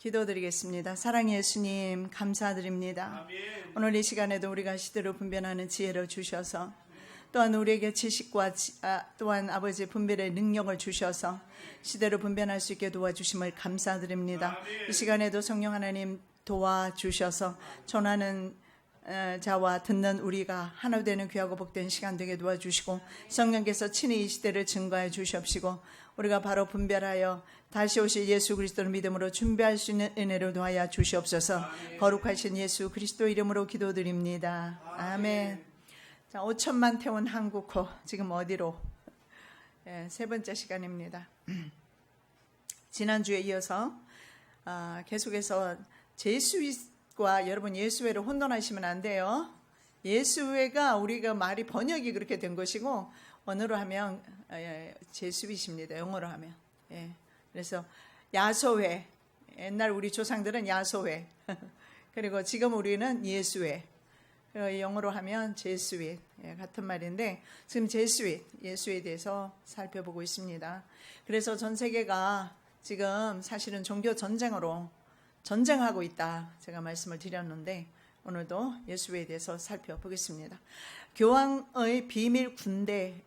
기도드리겠습니다. 사랑의 예수님 감사드립니다. 아멘. 오늘 이 시간에도 우리가 시대로 분별하는 지혜를 주셔서 또한 우리에게 지식과 또한 아버지 분별의 능력을 주셔서 시대로 분별할 수 있게 도와주심을 감사드립니다. 아멘. 이 시간에도 성령 하나님 도와주셔서 전하는 자와 듣는 우리가 하나 되는 귀하고 복된 시간 되게 도와주시고 성령께서 친히 이 시대를 증거해 주시옵시고 우리가 바로 분별하여 다시 오실 예수 그리스도를 믿음으로 준비할 수 있는 은혜를 도하여 주시옵소서. 아멘. 거룩하신 예수 그리스도 이름으로 기도드립니다. 아멘. 자, 5천만 태운 한국호 지금 어디로? 세 번째 시간입니다. 지난주에 이어서 계속해서 제수회와 여러분 예수회를 혼돈하시면 안 돼요. 예수회가 우리가 말이 번역이 그렇게 된 것이고 언어로 하면 제수회십니다. 영어로 하면. 그래서 야소회, 옛날 우리 조상들은 야소회 그리고 지금 우리는 예수회, 영어로 하면 제수잇 같은 말인데 지금 제수잇, 예수에 대해서 살펴보고 있습니다. 그래서 전 세계가 지금 사실은 종교 전쟁하고 있다 제가 말씀을 드렸는데 오늘도 예수에 대해서 살펴보겠습니다. 교황의 비밀 군대와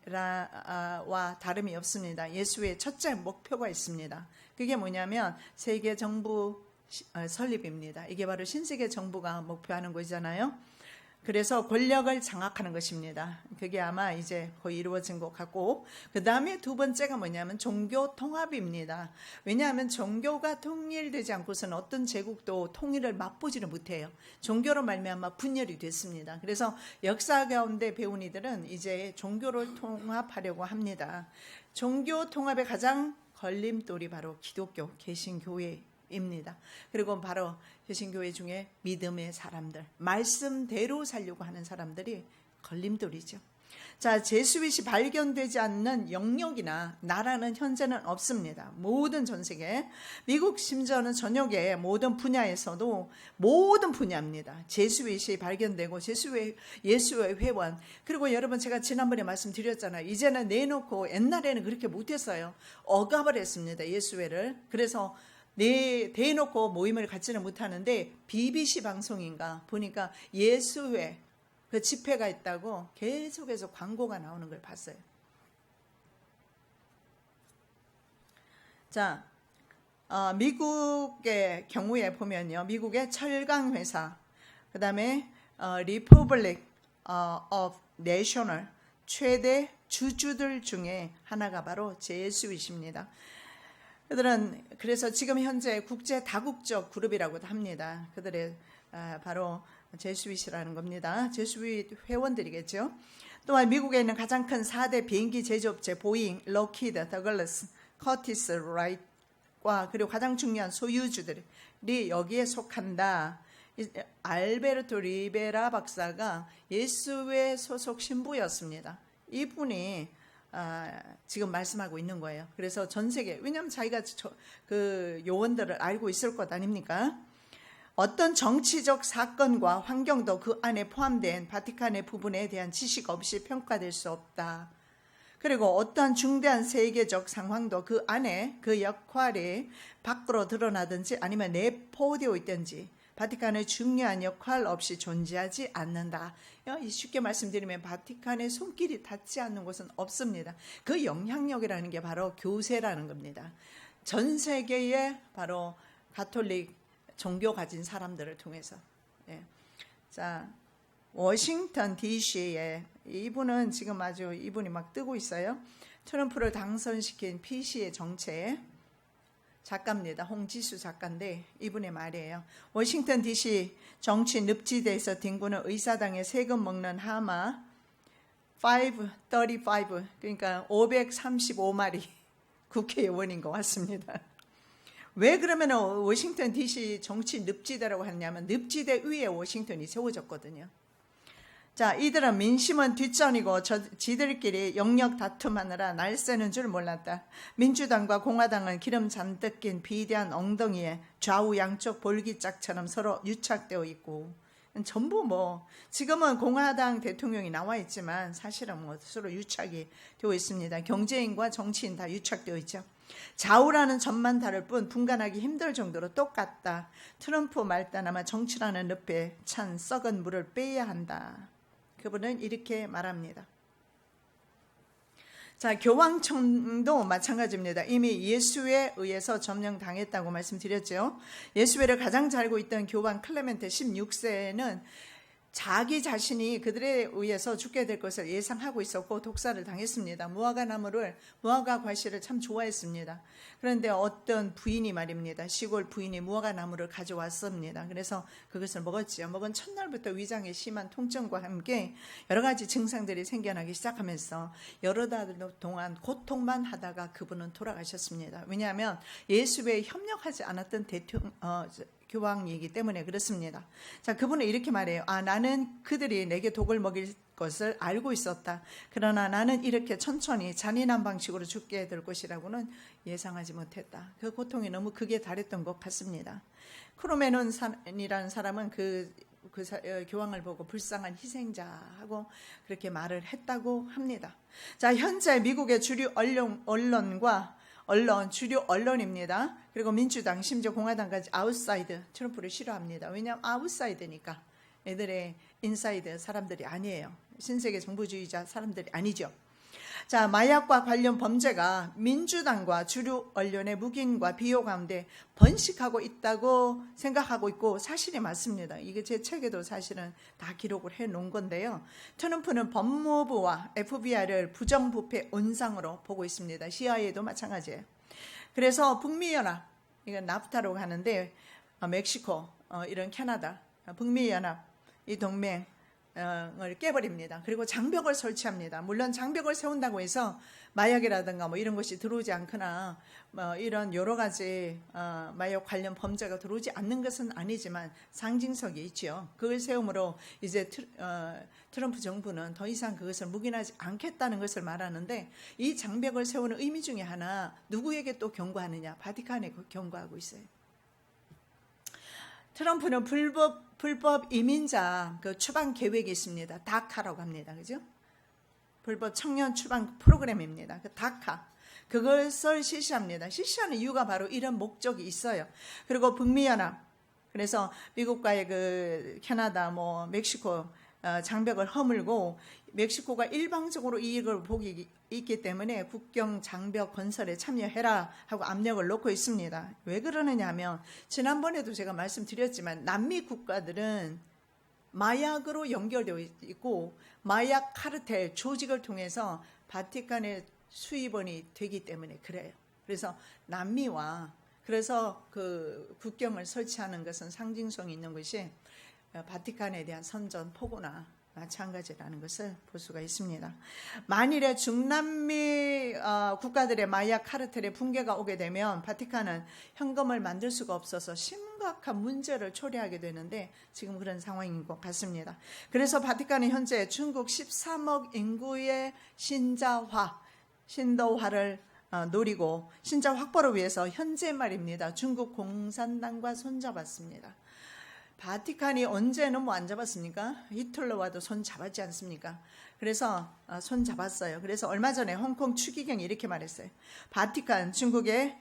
다름이 없습니다. 예수의 첫째 목표가 있습니다. 그게 뭐냐면 세계 정부 설립입니다. 이게 바로 신세계 정부가 목표하는 거잖아요. 그래서 권력을 장악하는 것입니다. 그게 아마 이제 거의 이루어진 것 같고 그 다음에 두 번째가 뭐냐면 종교 통합입니다. 왜냐하면 종교가 통일되지 않고서는 어떤 제국도 통일을 맛보지를 못해요. 종교로 말미암아 분열이 됐습니다. 그래서 역사 가운데 배운 이들은 이제 종교를 통합하려고 합니다. 종교 통합의 가장 걸림돌이 바로 기독교 개신교회입니다. 그리고 바로 개신교회 중에 믿음의 사람들, 말씀대로 살려고 하는 사람들이 걸림돌이죠. 자, 제수잇이 발견되지 않는 영역이나 나라는 현재는 없습니다. 모든 전 세계, 미국 심지어는 전역의 모든 분야에서도 모든 분야입니다. 제수잇이 발견되고 예수의 회원. 그리고 여러분 제가 지난번에 말씀드렸잖아요. 이제는 내놓고 옛날에는 그렇게 못했어요. 억압을 했습니다. 예수회를. 그래서 대놓고 모임을 갖지는 못하는데 BBC 방송인가 보니까 예수회 그 집회가 있다고 계속해서 광고가 나오는 걸 봤어요. 자, 미국의 경우에 보면요, 미국의 철강 회사, 그 다음에 리퍼블릭 오브 내셔널 최대 주주들 중에 하나가 바로 제수잇입니다. 그들은 그래서 지금 현재 국제 다국적 그룹이라고도 합니다. 그들의 바로 제수잇이라는 겁니다. 제수잇 회원들이겠죠. 또한 미국에 있는 가장 큰 4대 비행기 제조업체 보잉, 럭히드, 더글라스, 커티스 라이트와 그리고 가장 중요한 소유주들이 여기에 속한다. 알베르토 리베라 박사가 예수회 소속 신부였습니다. 이분이 지금 말씀하고 있는 거예요. 그래서 전 세계, 왜냐하면 자기가 그 요원들을 알고 있을 것 아닙니까? 어떤 정치적 사건과 환경도 그 안에 포함된 바티칸의 부분에 대한 지식 없이 평가될 수 없다. 그리고 어떠한 중대한 세계적 상황도 그 안에 그 역할이 밖으로 드러나든지 아니면 내포되어 있든지 바티칸의 중요한 역할 없이 존재하지 않는다. 쉽게 말씀드리면 바티칸의 손길이 닿지 않는 곳은 없습니다. 그 영향력이라는 게 바로 교세라는 겁니다. 전 세계에 바로 가톨릭 종교 가진 사람들을 통해서. 자, 워싱턴 DC에 이분은 지금 아주 이분이 막 뜨고 있어요. 트럼프를 당선시킨 PC의 정체 작가입니다. 홍지수 작가인데 이분의 말이에요. 워싱턴 DC 정치 늪지대에서 뒹구는 의사당의 세금 먹는 하마 535 그러니까 535마리 국회의원인 것 같습니다. 왜 그러면 워싱턴 DC 정치 늪지대라고 했냐면 늪지대 위에 워싱턴이 세워졌거든요. 자, 이들은 민심은 뒷전이고 지들끼리 영역 다툼하느라 날새는 줄 몰랐다. 민주당과 공화당은 기름 잔뜩 낀 비대한 엉덩이에 좌우 양쪽 볼기짝처럼 서로 유착되어 있고 전부 지금은 공화당 대통령이 나와 있지만 사실은 서로 유착이 되어 있습니다. 경제인과 정치인 다 유착되어 있죠. 좌우라는 점만 다를 뿐 분간하기 힘들 정도로 똑같다. 트럼프 말단 아마 정치라는 늪에 찬 썩은 물을 빼야 한다. 그분은 이렇게 말합니다. 자, 교황청도 마찬가지입니다. 이미 예수에 의해서 점령당했다고 말씀드렸죠. 예수회를 가장 잘 알고 있던 교황 클레멘테 16세는 자기 자신이 그들에 의해서 죽게 될 것을 예상하고 있었고 독사를 당했습니다. 무화과 과실을 참 좋아했습니다. 그런데 어떤 부인이 말입니다. 시골 부인이 무화과 나무를 가져왔습니다. 그래서 그것을 먹었지요. 먹은 첫날부터 위장에 심한 통증과 함께 여러 가지 증상들이 생겨나기 시작하면서 여러 달 동안 고통만 하다가 그분은 돌아가셨습니다. 왜냐하면 예수에 협력하지 않았던 교황이기 때문에 그렇습니다. 자, 그분은 이렇게 말해요. 나는 그들이 내게 독을 먹일 것을 알고 있었다. 그러나 나는 이렇게 천천히 잔인한 방식으로 죽게 될 것이라고는 예상하지 못했다. 그 고통이 너무 극에 달했던 것 같습니다. 크로멘이라는 사람은 그 교황을 보고 불쌍한 희생자하고 그렇게 말을 했다고 합니다. 자, 현재 미국의 주류 주류 언론입니다. 그리고 민주당, 심지어 공화당까지 아웃사이드, 트럼프를 싫어합니다. 왜냐하면 아웃사이드니까 애들의 인사이드 사람들이 아니에요. 신세계 정부주의자 사람들이 아니죠. 자, 마약과 관련 범죄가 민주당과 주류 언론의 묵인과 비호 가운데 번식하고 있다고 생각하고 있고 사실이 맞습니다. 이게 제 책에도 사실은 다 기록을 해놓은 건데요. 트럼프는 법무부와 FBI를 부정부패 온상으로 보고 있습니다. CIA도 마찬가지예요. 그래서 북미연합, 이건 나프타라고 하는데 멕시코, 이런 캐나다, 북미연합 이 동맹 을 깨버립니다. 그리고 장벽을 설치합니다. 물론 장벽을 세운다고 해서 마약이라든가 이런 것이 들어오지 않거나 이런 여러 가지 마약 관련 범죄가 들어오지 않는 것은 아니지만 상징성이 있죠. 그걸 세움으로 이제 트럼프 정부는 더 이상 그것을 묵인하지 않겠다는 것을 말하는데 이 장벽을 세우는 의미 중에 하나 누구에게 또 경고하느냐? 바티칸에 경고하고 있어요. 트럼프는 불법 이민자 추방 계획이 있습니다. 다카라고 합니다. 그죠? 불법 청년 추방 프로그램입니다. 다카. 그것을 실시합니다. 실시하는 이유가 바로 이런 목적이 있어요. 그리고 북미연합. 그래서 미국과의 캐나다, 멕시코 장벽을 허물고 멕시코가 일방적으로 이익을 보기 있기 때문에 국경 장벽 건설에 참여해라 하고 압력을 놓고 있습니다. 왜 그러느냐 하면 지난번에도 제가 말씀드렸지만 남미 국가들은 마약으로 연결되어 있고 마약 카르텔 조직을 통해서 바티칸의 수입원이 되기 때문에 그래요. 그래서 남미와 그래서 그 국경을 설치하는 것은 상징성이 있는 것이 바티칸에 대한 선전포고나 마찬가지라는 것을 볼 수가 있습니다. 만일에 중남미 국가들의 마약 카르텔의 붕괴가 오게 되면 바티칸은 현금을 만들 수가 없어서 심각한 문제를 초래하게 되는데 지금 그런 상황인 것 같습니다. 그래서 바티칸은 현재 중국 13억 인구의 신도화를 노리고 신자 확보를 위해서 현재 말입니다. 중국 공산당과 손잡았습니다. 바티칸이 언제는 안 잡았습니까? 히틀러와도 손 잡았지 않습니까? 그래서 손 잡았어요. 그래서 얼마 전에 홍콩 추기경이 이렇게 말했어요. 바티칸 중국의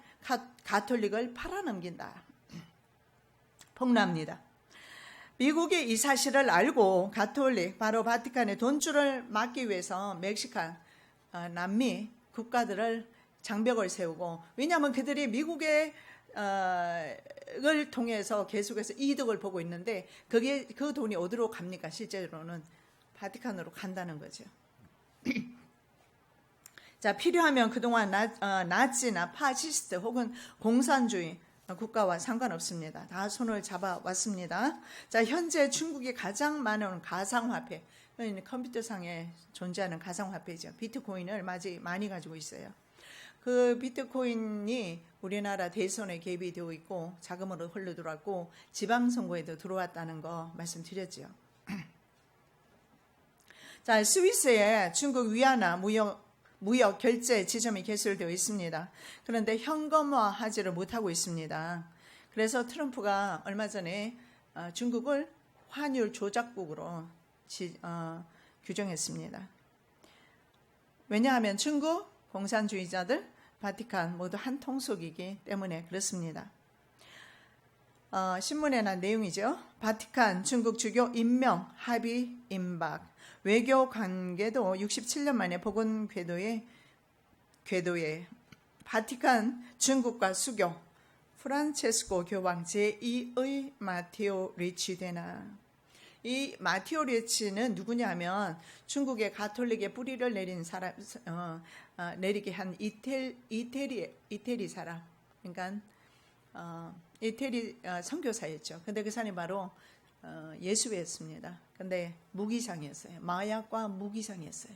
가톨릭을 팔아넘긴다. 폭로합니다. 미국이 이 사실을 알고 가톨릭, 바로 바티칸의 돈줄을 막기 위해서 멕시칸, 남미 국가들을 장벽을 세우고, 왜냐하면 그들이 미국의 을 통해서 계속해서 이득을 보고 있는데 그 돈이 어디로 갑니까? 실제로는 바티칸으로 간다는 거죠. 자, 필요하면 그동안 나치나 파시스트 혹은 공산주의 국가와 상관없습니다. 다 손을 잡아왔습니다. 자, 현재 중국이 가장 많은 가상화폐, 컴퓨터상에 존재하는 가상화폐죠. 비트코인을 많이 가지고 있어요. 그 비트코인이 우리나라 대선에 개입이 되어 있고 자금으로 흘러들어왔고 지방선거에도 들어왔다는 거 말씀드렸죠. 자, 스위스에 중국 위안화 무역 결제 지점이 개설되어 있습니다. 그런데 현금화하지를 못하고 있습니다. 그래서 트럼프가 얼마 전에 중국을 환율 조작국으로 규정했습니다. 왜냐하면 중국 공산주의자들 바티칸 모두 한 통속이기 때문에 그렇습니다. 신문에 난 내용이죠. 바티칸 중국 주교 임명 합의 임박. 외교 관계도 67년 만에 복원 궤도에 바티칸 중국과 수교 프란체스코 교황 제2의 마테오 리치되나. 이 마테오 리치는 누구냐면 중국의 가톨릭의 뿌리를 내린 사람, 내리게 한 이태리 사람. 그러니까 이태리 선교사였죠. 근데 그 사람이 바로 예수였습니다. 근데 무기상이었어요. 마약과 무기상이었어요.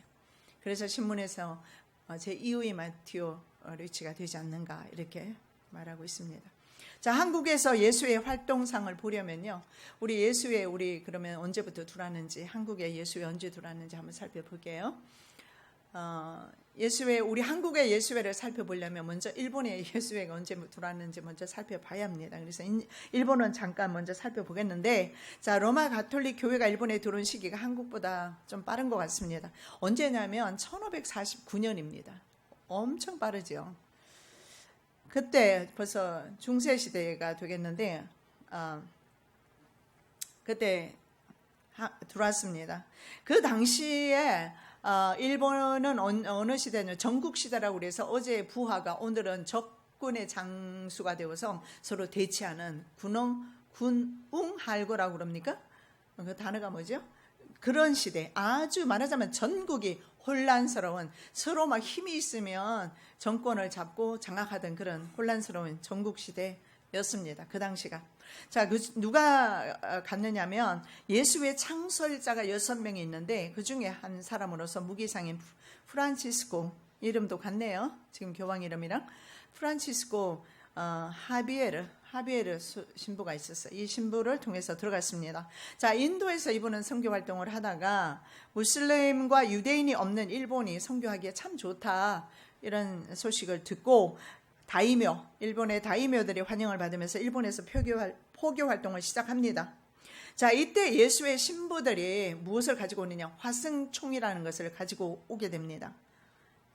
그래서 신문에서 제2의 마테오 리치가 되지 않는가 이렇게 말하고 있습니다. 자, 한국에서 예수의 활동상을 보려면요. 우리 그러면 언제부터 들어왔는지, 한국에 예수회 언제 들어왔는지 한번 살펴볼게요. 우리 한국의 예수회를 살펴보려면 먼저 일본의 예수회가 언제 들어왔는지 먼저 살펴봐야 합니다. 그래서 일본은 잠깐 먼저 살펴보겠는데, 자, 로마 가톨릭 교회가 일본에 들어온 시기가 한국보다 좀 빠른 것 같습니다. 언제냐면 1549년입니다. 엄청 빠르죠. 그때 벌써 중세시대가 되겠는데 그때 들어왔습니다. 그 당시에 일본은 어느 시대는 전국시대라고 그래서 어제 부하가 오늘은 적군의 장수가 되어서 서로 대치하는 군웅할거라고 그럽니까? 그 단어가 뭐죠? 그런 시대, 아주 말하자면 전국이 혼란스러운, 서로 막 힘이 있으면 정권을 잡고 장악하던 그런 혼란스러운 전국 시대였습니다. 그 당시가. 자, 누가 갔느냐면 예수의 창설자가 6명이 있는데 그 중에 한 사람으로서 무기상인 프란치스코, 이름도 같네요. 지금 교황 이름이랑 프란치스코 하비에르 신부가 있었어요. 이 신부를 통해서 들어갔습니다. 자, 인도에서 이분은 선교 활동을 하다가 무슬림과 유대인이 없는 일본이 선교하기에 참 좋다 이런 소식을 듣고 일본의 다이묘들이 환영을 받으면서 일본에서 포교 활동을 시작합니다. 자, 이때 예수의 신부들이 무엇을 가지고 오느냐? 화승총이라는 것을 가지고 오게 됩니다.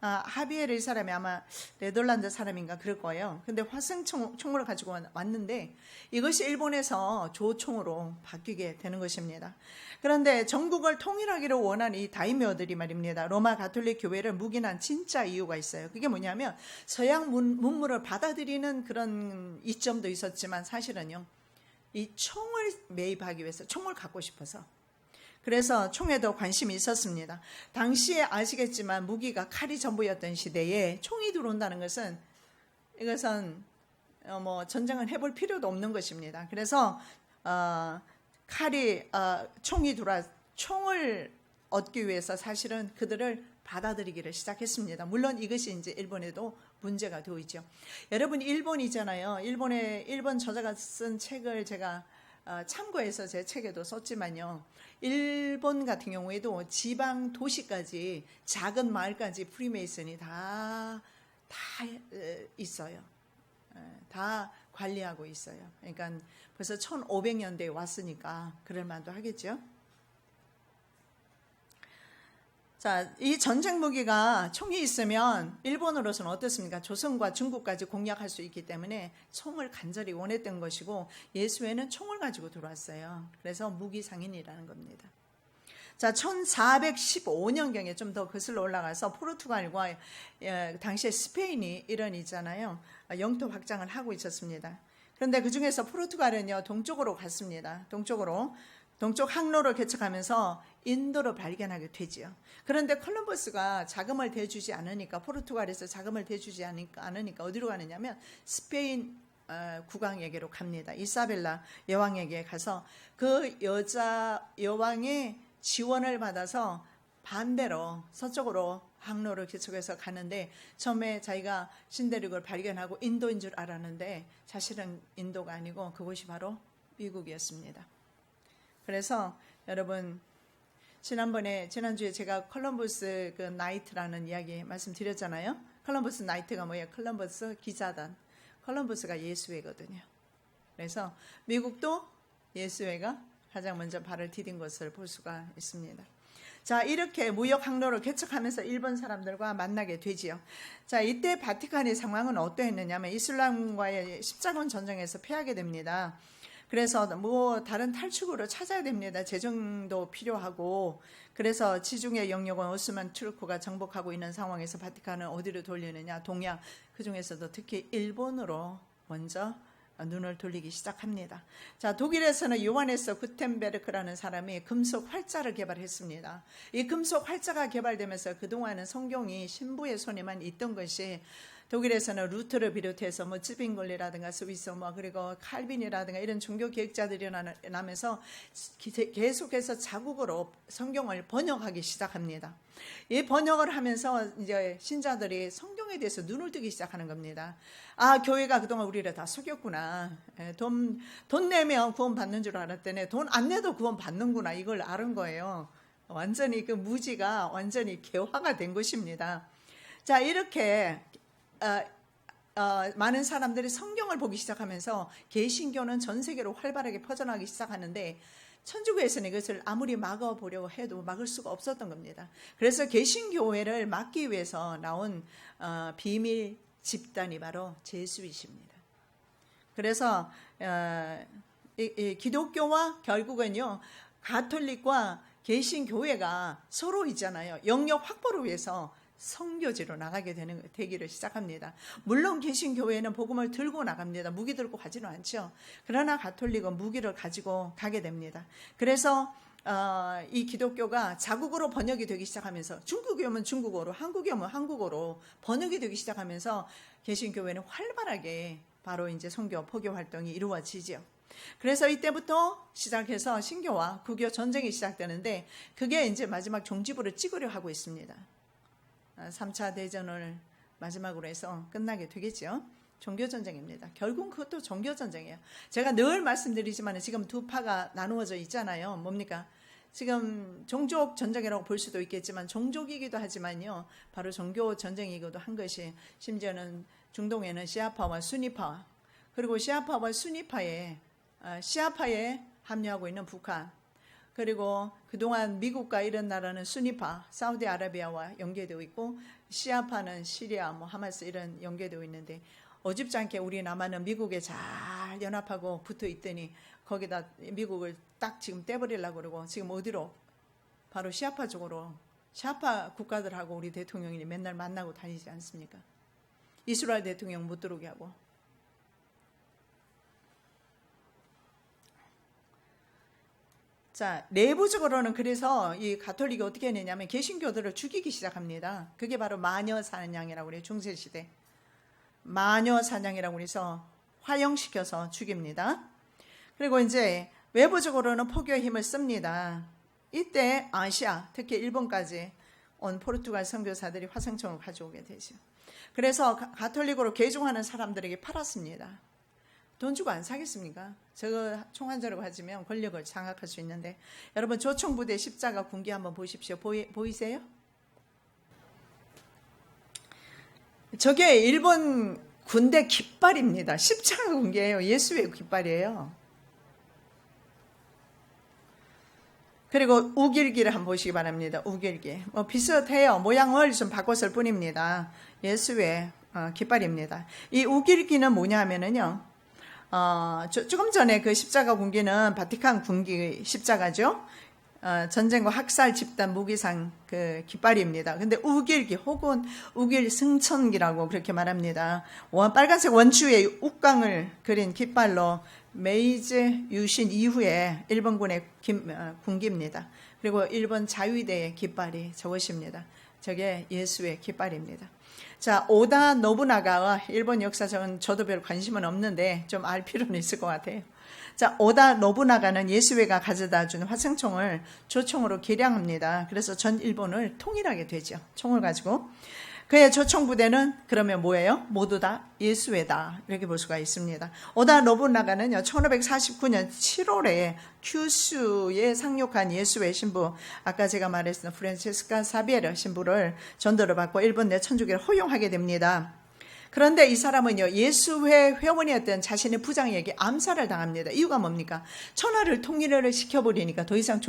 하비에르 이 사람이 아마 네덜란드 사람인가 그럴 거예요. 근데 화승총을 가지고 왔는데 이것이 일본에서 조총으로 바뀌게 되는 것입니다. 그런데 전국을 통일하기를 원하는 이 다이묘들이 말입니다. 로마 가톨릭 교회를 묵인한 진짜 이유가 있어요. 그게 뭐냐면 서양 문물을 받아들이는 그런 이점도 있었지만 사실은요, 이 총을 매입하기 위해서, 총을 갖고 싶어서, 그래서 총에도 관심이 있었습니다. 당시에 아시겠지만 무기가 칼이 전부였던 시대에 총이 들어온다는 것은 이것은 전쟁을 해볼 필요도 없는 것입니다. 그래서 총을 얻기 위해서 사실은 그들을 받아들이기를 시작했습니다. 물론 이것이 이제 일본에도 문제가 되어있죠. 여러분, 일본이잖아요. 일본 저자가 쓴 책을 제가 참고해서 제 책에도 썼지만요. 일본 같은 경우에도 지방 도시까지, 작은 마을까지 프리메이슨이 다 있어요. 다 관리하고 있어요. 그러니까 벌써 1500년대에 왔으니까 그럴 만도 하겠죠. 자, 이 전쟁 무기가 총이 있으면 일본으로서는 어떻습니까? 조선과 중국까지 공략할 수 있기 때문에 총을 간절히 원했던 것이고 예수회는 총을 가지고 들어왔어요. 그래서 무기상인이라는 겁니다. 자, 1415년경에 좀 더 거슬러 올라가서 포르투갈과 당시에 스페인이 있잖아요. 영토 확장을 하고 있었습니다. 그런데 그 중에서 포르투갈은요, 동쪽으로 갔습니다. 동쪽 항로를 개척하면서 인도를 발견하게 되지요. 그런데 콜럼버스가 자금을 대주지 않으니까, 포르투갈에서 자금을 대주지 않으니까 어디로 가느냐면 스페인 국왕에게로 갑니다. 이사벨라 여왕에게 가서 그 여왕의 지원을 받아서 반대로 서쪽으로 항로를 개척해서 가는데 처음에 자기가 신대륙을 발견하고 인도인 줄 알았는데 사실은 인도가 아니고 그곳이 바로 미국이었습니다. 그래서 여러분, 지난주에 제가 콜럼버스 그 나이트라는 이야기 말씀드렸잖아요. 콜럼버스 나이트가 뭐예요? 콜럼버스 기사단. 콜럼버스가 예수회거든요. 그래서 미국도 예수회가 가장 먼저 발을 디딘 것을 볼 수가 있습니다. 자, 이렇게 무역 항로를 개척하면서 일본 사람들과 만나게 되지요. 자, 이때 바티칸의 상황은 어떠했느냐면 이슬람과의 십자군 전쟁에서 패하게 됩니다. 그래서 뭐 다른 탈출구를 찾아야 됩니다. 재정도 필요하고. 그래서 지중해 영역은 오스만 투르크가 정복하고 있는 상황에서 바티칸은 어디로 돌리느냐? 동양, 그중에서도 특히 일본으로 먼저 눈을 돌리기 시작합니다. 자, 독일에서는 요하네스 구텐베르크라는 사람이 금속 활자를 개발했습니다. 이 금속 활자가 개발되면서 그동안은 성경이 신부의 손에만 있던 것이 독일에서는 루트를 비롯해서 뭐 츠빙글리라든가 스위스 그리고 칼빈이라든가 이런 종교 개혁자들이 나면서 계속해서 자국으로 성경을 번역하기 시작합니다. 이 번역을 하면서 이제 신자들이 성경에 대해서 눈을 뜨기 시작하는 겁니다. 아, 교회가 그동안 우리를 다 속였구나. 돈 내면 구원 받는 줄 알았더니 돈 안 내도 구원 받는구나. 이걸 알은 거예요. 완전히 그 무지가 완전히 개화가 된 것입니다. 자, 이렇게 많은 사람들이 성경을 보기 시작하면서 개신교는 전 세계로 활발하게 퍼져나가기 시작하는데 천주교에서는 이것을 아무리 막아보려고 해도 막을 수가 없었던 겁니다. 그래서 개신교회를 막기 위해서 나온 비밀 집단이 바로 제수이십니다. 그래서 이 기독교와 결국은요 가톨릭과 개신교회가 서로 있잖아요. 영역 확보를 위해서 선교지로 나가게 되기를 시작합니다. 물론 개신교회는 복음을 들고 나갑니다. 무기 들고 가지는 않죠. 그러나 가톨릭은 무기를 가지고 가게 됩니다. 그래서 이 기독교가 자국어로 번역이 되기 시작하면서 중국이 오면 중국어로, 한국이 오면 한국어로 번역이 되기 시작하면서 개신교회는 활발하게 바로 이제 선교 포교 활동이 이루어지죠. 그래서 이때부터 시작해서 신교와 구교 전쟁이 시작되는데 그게 이제 마지막 종지부를 찍으려 하고 있습니다. 3차 대전을 마지막으로 해서 끝나게 되겠죠. 종교전쟁입니다. 결국 그것도 종교전쟁이에요. 제가 늘 말씀드리지만 지금 두 파가 나누어져 있잖아요. 뭡니까? 지금 종족 전쟁이라고 볼 수도 있겠지만 종족이기도 하지만요. 바로 종교전쟁이기도 한 것이 심지어는 중동에는 시아파와 수니파 그리고 시아파와 수니파에 시아파에 합류하고 있는 북한 그리고 그동안 미국과 이런 나라는 수니파, 사우디아라비아와 연계되어 있고 시아파는 시리아, 하마스 이런 연계되어 있는데 어줍지 않게 우리 남한은 미국에 잘 연합하고 붙어 있더니 거기다 미국을 딱 지금 떼버리려고 그러고 지금 어디로? 바로 시아파 쪽으로 시아파 국가들하고 우리 대통령이 맨날 만나고 다니지 않습니까? 이스라엘 대통령 못 들어오게 하고. 자, 내부적으로는 그래서 이 가톨릭이 어떻게 했느냐면 개신교들을 죽이기 시작합니다. 그게 바로 마녀 사냥이라고 그래요. 중세시대. 마녀 사냥이라고 해서 화형시켜서 죽입니다. 그리고 이제 외부적으로는 포교의 힘을 씁니다. 이때 아시아, 특히 일본까지 온 포르투갈 선교사들이 화성청을 가져오게 되죠. 그래서 가톨릭으로 개종하는 사람들에게 팔았습니다. 돈 주고 안 사겠습니까? 저거 총한자라고 하지만 권력을 장악할 수 있는데 여러분 조총부대 십자가 군기 한번 보십시오. 보이세요? 저게 일본 군대 깃발입니다. 십자가 군기예요. 예수의 깃발이에요. 그리고 우길기를 한번 보시기 바랍니다. 우길기. 비슷해요. 모양을 좀 바꿨을 뿐입니다. 예수의 깃발입니다. 이 우길기는 뭐냐 하면은요. 조금 전에 그 십자가 군기는 바티칸 군기 십자가죠. 전쟁과 학살 집단 무기상 그 깃발입니다. 근데 우길기 혹은 우길 승천기라고 그렇게 말합니다. 빨간색 원추에 uk강을 그린 깃발로 메이지 유신 이후에 일본군의 군기입니다. 그리고 일본 자위대의 깃발이 저것입니다. 저게 예수의 깃발입니다. 자, 오다 노부나가와 일본 역사적은 저도 별 관심은 없는데 좀 알 필요는 있을 것 같아요. 자, 오다 노부나가는 예수회가 가져다 준 화성총을 조총으로 개량합니다. 그래서 전 일본을 통일하게 되죠. 총을 가지고. 그의 조총부대는 그러면 뭐예요? 모두 다 예수회다. 이렇게 볼 수가 있습니다. 오다 노부나가는요, 1549년 7월에 큐슈에 상륙한 예수회 신부, 아까 제가 말했던 프란체스카 사비에르 신부를 전도를 받고 일본 내 천주교를 허용하게 됩니다. 그런데 이 사람은요, 예수회 회원이었던 자신의 부장에게 암살을 당합니다. 이유가 뭡니까? 천하를 통일을 시켜버리니까 더 이상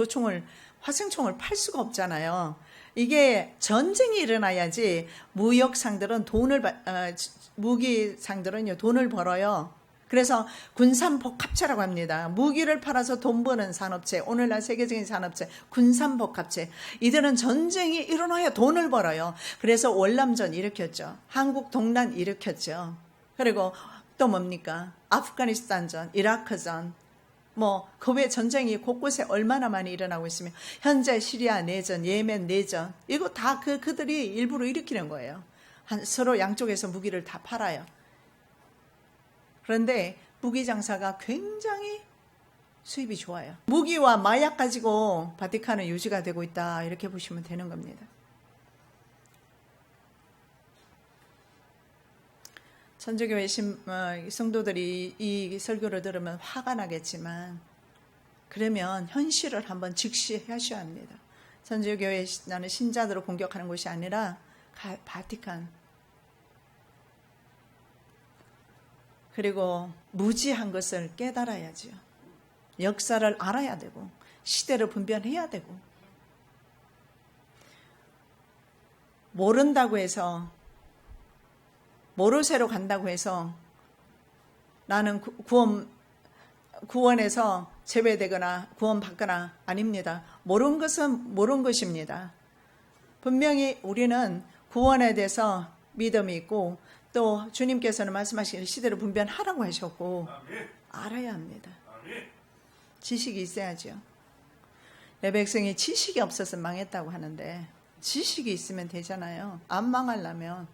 화승총을 팔 수가 없잖아요. 이게 전쟁이 일어나야지 무역상들은 무기상들은요, 돈을 벌어요. 그래서 군산복합체라고 합니다. 무기를 팔아서 돈 버는 산업체, 오늘날 세계적인 산업체, 군산복합체. 이들은 전쟁이 일어나야 돈을 벌어요. 그래서 월남전 일으켰죠. 한국 동란 일으켰죠. 그리고 또 뭡니까? 아프가니스탄전, 이라크전, 그 외 전쟁이 곳곳에 얼마나 많이 일어나고 있으며, 현재 시리아 내전, 예멘 내전, 이거 다 그들이 일부러 일으키는 거예요. 서로 양쪽에서 무기를 다 팔아요. 그런데 무기 장사가 굉장히 수입이 좋아요. 무기와 마약 가지고 바티칸은 유지가 되고 있다, 이렇게 보시면 되는 겁니다. 천주교회 성도들이 이 설교를 들으면 화가 나겠지만, 그러면 현실을 한번 직시하셔야 합니다. 천주교회 나는 신자들을 공격하는 것이 아니라 바티칸, 그리고 무지한 것을 깨달아야죠. 역사를 알아야 되고 시대를 분별해야 되고, 모른다고 해서, 모르쇠로 간다고 해서 나는 구원에서 제외되거나 구원받거나 아닙니다. 모르는 것은 모르는 것입니다. 분명히 우리는 구원에 대해서 믿음이 있고, 또 주님께서는 말씀하시기를 시대를 분별하라고 하셨고, 알아야 합니다. 지식이 있어야죠. 내 백성이 지식이 없어서 망했다고 하는데 지식이 있으면 되잖아요. 안 망하려면.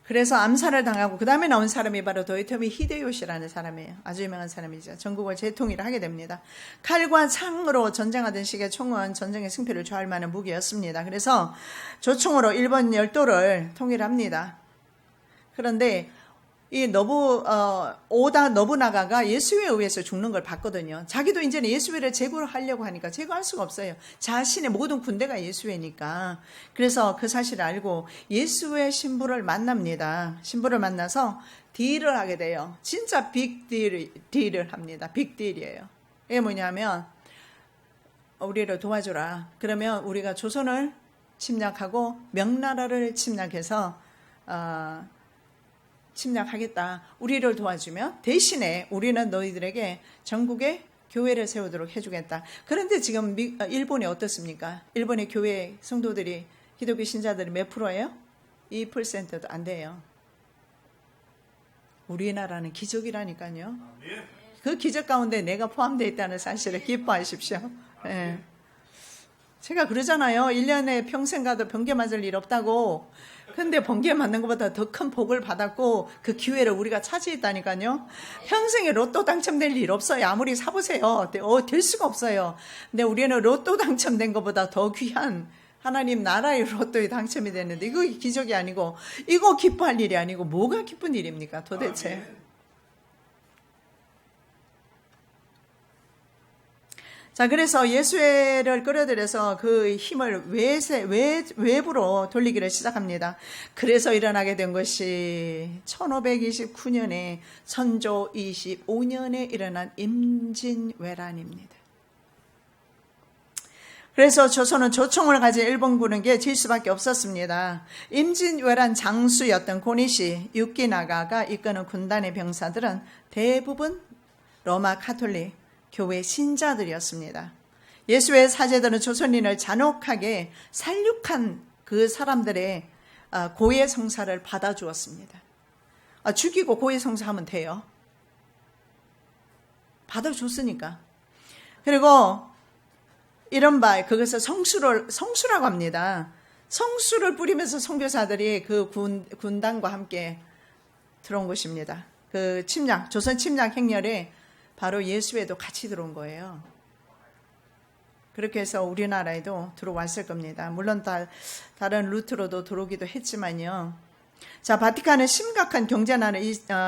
그래서 암살을 당하고 그 다음에 나온 사람이 바로 도요토미 히데요시라는 사람이에요. 아주 유명한 사람이죠. 전국을 재통일을 하게 됩니다. 칼과 창으로 전쟁하던 시기에 총은 전쟁의 승패를 좌할 만한 무기였습니다. 그래서 조총으로 일본 열도를 통일합니다. 그런데 이 오다 노부나가가 예수에 의해서 죽는 걸 봤거든요. 자기도 이제는 예수회를 제거하려고 하니까 제거할 수가 없어요. 자신의 모든 군대가 예수회니까. 그래서 그 사실을 알고 예수의 신부를 만납니다. 신부를 만나서 딜을 하게 돼요. 진짜 딜을 합니다. 빅딜이에요. 이게 뭐냐면, 우리를 도와줘라. 그러면 우리가 조선을 침략하고 명나라를 침략해서 침략하겠다. 우리를 도와주면 대신에 우리는 너희들에게 전국에 교회를 세우도록 해주겠다. 그런데 지금 일본이 어떻습니까? 일본의 교회 성도들이, 기독교 신자들이 몇 프로예요? 2%도 안 돼요. 우리나라는 기적이라니까요. 그 기적 가운데 내가 포함되어 있다는 사실을 기뻐하십시오. 네. 제가 그러잖아요. 1년에 평생 가도 번개 맞을 일 없다고. 근데 번개 맞는 것보다 더 큰 복을 받았고 그 기회를 우리가 차지했다니까요. 평생에 로또 당첨될 일 없어요. 아무리 사보세요. 될 수가 없어요. 근데 우리는 로또 당첨된 것보다 더 귀한 하나님 나라의 로또에 당첨이 됐는데, 이거 기적이 아니고, 이거 기뻐할 일이 아니고 뭐가 기쁜 일입니까 도대체. 자, 그래서 예수회를 끌어들여서 그 힘을 외부로 돌리기를 시작합니다. 그래서 일어나게 된 것이 1529년에 선조 25년에 일어난 임진왜란입니다. 그래서 조선은 조총을 가진 일본군에게 질 수밖에 없었습니다. 임진왜란 장수였던 고니시 유키나가가 이끄는 군단의 병사들은 대부분 로마 카톨릭 교회 신자들이었습니다. 예수의 사제들은 조선인을 잔혹하게 살육한 그 사람들의 고해 성사를 받아주었습니다. 죽이고 고해 성사하면 돼요. 받아줬으니까. 그리고 이른바 그것을 성수라고 합니다. 성수를 뿌리면서 선교사들이 그 군단과 함께 들어온 것입니다. 그 조선 침략 행렬에 바로 예수에도 같이 들어온 거예요. 그렇게 해서 우리나라에도 들어왔을 겁니다. 물론 다른 루트로도 들어오기도 했지만요. 자, 바티칸은 심각한 경제난을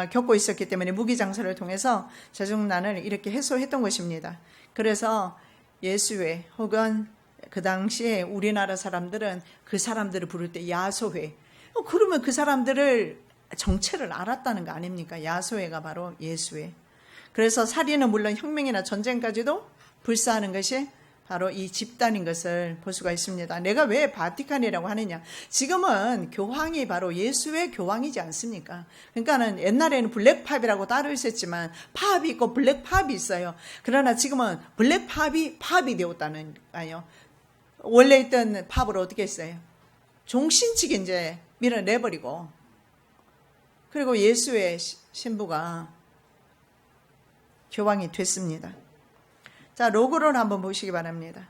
겪고 있었기 때문에 무기장사를 통해서 재정난을 이렇게 해소했던 것입니다. 그래서 예수회 혹은 그 당시에 우리나라 사람들은 그 사람들을 부를 때 야소회. 그러면 그 사람들을 정체를 알았다는 거 아닙니까? 야소회가 바로 예수회. 그래서 살인은 물론 혁명이나 전쟁까지도 불사하는 것이 바로 이 집단인 것을 볼 수가 있습니다. 내가 왜 바티칸이라고 하느냐? 지금은 교황이 바로 예수의 교황이지 않습니까? 그러니까는 옛날에는 블랙팝이라고 따로 있었지만 팝이 있고 블랙팝이 있어요. 그러나 지금은 블랙팝이 팝이 되었다는 거예요. 원래 있던 팝을 어떻게 했어요? 종신칙 이제 밀어내버리고, 그리고 예수의 신부가 교황이 됐습니다. 자, 로고를 한번 보시기 바랍니다.